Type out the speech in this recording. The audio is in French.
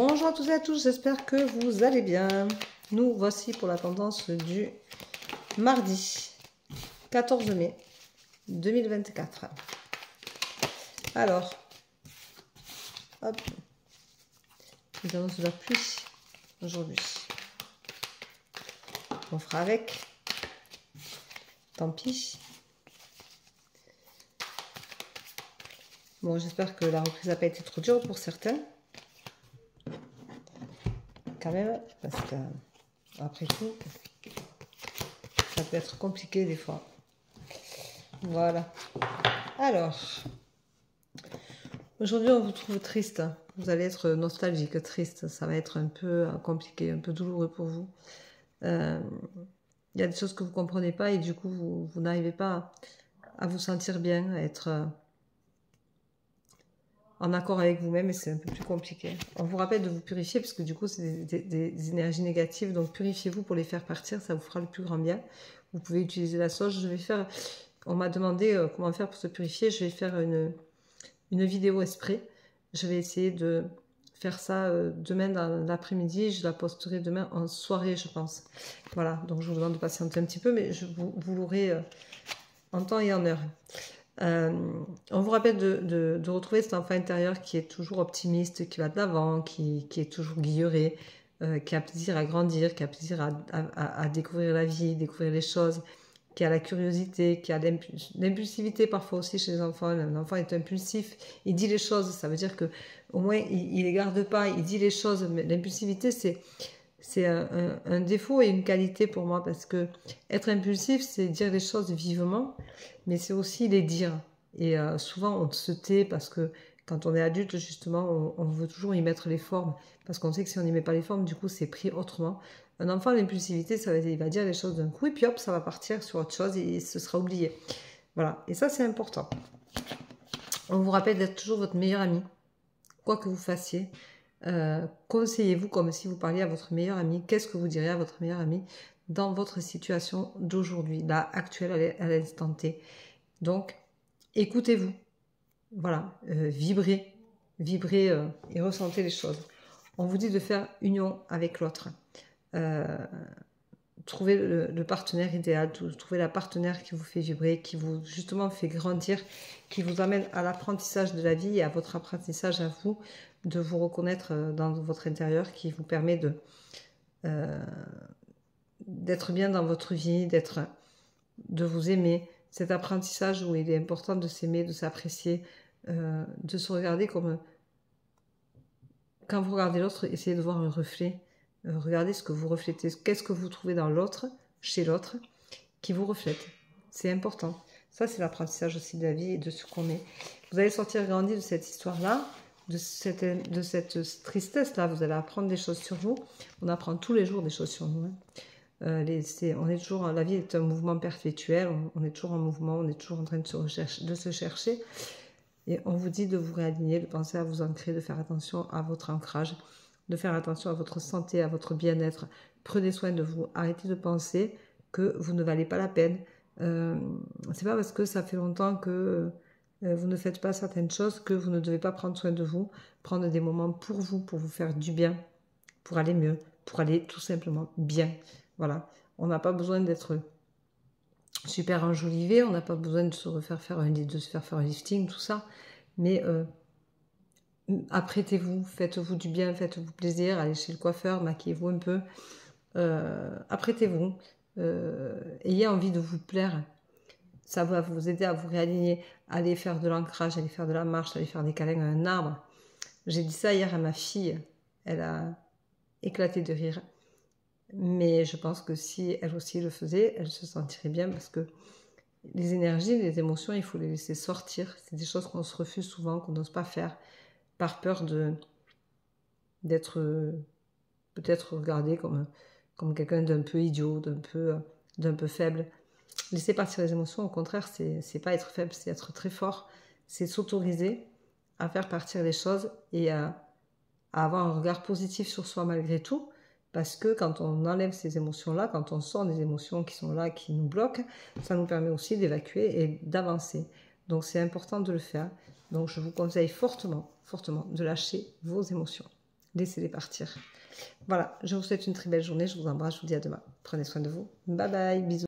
Bonjour à tous et à tous, j'espère que vous allez bien. Nous voici pour la tendance du mardi 14 mai 2024. Alors, hop, nous avons de la pluie aujourd'hui. On fera avec, tant pis. Bon, j'espère que la reprise n'a pas été trop dure pour certains. Quand même, parce que après tout, ça peut être compliqué des fois. Voilà. Alors, aujourd'hui, on vous trouve triste. Vous allez être nostalgique, triste. Ça va être un peu compliqué, un peu douloureux pour vous. Il y a des choses que vous ne comprenez pas et du coup, vous n'arrivez pas à vous sentir bien, à être en accord avec vous-même et c'est un peu plus compliqué. On vous rappelle de vous purifier parce que du coup, c'est des énergies négatives. Donc, purifiez-vous pour les faire partir. Ça vous fera le plus grand bien. Vous pouvez utiliser la sauge. Je vais faire... On m'a demandé comment faire pour se purifier. Je vais faire une vidéo exprès. Je vais essayer de faire ça demain dans l'après-midi. Je la posterai demain en soirée, je pense. Voilà, donc je vous demande de patienter un petit peu, mais vous l'aurez en temps et en heure. On vous rappelle de retrouver cet enfant intérieur qui est toujours optimiste, qui va de l'avant, qui est toujours guilleré, qui a plaisir à grandir, qui a plaisir à découvrir la vie, découvrir les choses, qui a la curiosité, qui a l'impulsivité parfois aussi chez les enfants. L'enfant est impulsif, il dit les choses, ça veut dire que au moins il les garde pas, il dit les choses. Mais l'impulsivité, c'est un défaut et une qualité pour moi parce que être impulsif, c'est dire les choses vivement, mais c'est aussi les dire. Et souvent, on se tait parce que quand on est adulte, justement, on veut toujours y mettre les formes parce qu'on sait que si on n'y met pas les formes, du coup, c'est pris autrement. Un enfant, l'impulsivité, il va dire les choses d'un coup et puis hop, ça va partir sur autre chose et ce sera oublié. Voilà, et ça, c'est important. On vous rappelle d'être toujours votre meilleur ami, quoi que vous fassiez. Conseillez-vous comme si vous parliez à votre meilleur ami. Qu'est-ce que vous diriez à votre meilleur ami dans votre situation d'aujourd'hui, là, actuelle, à l'instant T. Donc, écoutez-vous. Voilà, vibrez et ressentez les choses. On vous dit de faire union avec l'autre. Trouvez le partenaire idéal, trouvez la partenaire qui vous fait vibrer, qui vous justement fait grandir, qui vous amène à l'apprentissage de la vie et à votre apprentissage à vous, de vous reconnaître dans votre intérieur, qui vous permet d'être bien dans votre vie, de vous aimer. Cet apprentissage où il est important de s'aimer, de s'apprécier, de se regarder comme... Quand vous regardez l'autre, essayez de voir un reflet. Regardez ce que vous reflétez. Qu'est-ce que vous trouvez dans l'autre, chez l'autre, qui vous reflète. C'est important. Ça, c'est l'apprentissage aussi de la vie et de ce qu'on est. Vous allez sortir grandi de cette histoire-là, de cette tristesse-là. Vous allez apprendre des choses sur vous. On apprend tous les jours des choses sur nous. On est toujours, la vie est un mouvement perpétuel. On est toujours en mouvement. On est toujours en train de se chercher. Et on vous dit de vous réaligner, de penser à vous ancrer, de faire attention à votre ancrage, de faire attention à votre santé, à votre bien-être. Prenez soin de vous. Arrêtez de penser que vous ne valez pas la peine. C'est pas parce que ça fait longtemps que vous ne faites pas certaines choses que vous ne devez pas prendre soin de vous. Prendre des moments pour vous faire du bien, pour aller mieux, pour aller tout simplement bien. Voilà. On n'a pas besoin d'être super enjolivé, on n'a pas besoin de se faire faire un lifting, tout ça. Mais apprêtez-vous, faites-vous du bien, faites-vous plaisir, allez chez le coiffeur, maquillez-vous un peu. Apprêtez-vous, ayez envie de vous plaire. Ça va vous aider à vous réaligner. Allez faire de l'ancrage, allez faire de la marche, allez faire des câlins à un arbre. J'ai dit ça hier à ma fille, elle a éclaté de rire. Mais je pense que si elle aussi le faisait, elle se sentirait bien parce que les énergies, les émotions, il faut les laisser sortir. C'est des choses qu'on se refuse souvent, qu'on n'ose pas faire, par peur d'être peut-être regardé comme quelqu'un d'un peu idiot, d'un peu faible. Laisser partir les émotions, au contraire, c'est pas être faible, c'est être très fort. C'est s'autoriser à faire partir les choses et à avoir un regard positif sur soi malgré tout. Parce que quand on enlève ces émotions-là, quand on sort des émotions qui sont là, qui nous bloquent, ça nous permet aussi d'évacuer et d'avancer. Donc c'est important de le faire. Donc je vous conseille fortement, fortement de lâcher vos émotions. laissez-les partir. Voilà, je vous souhaite une très belle journée, je vous embrasse, je vous dis à demain. Prenez soin de vous. Bye bye, bisous.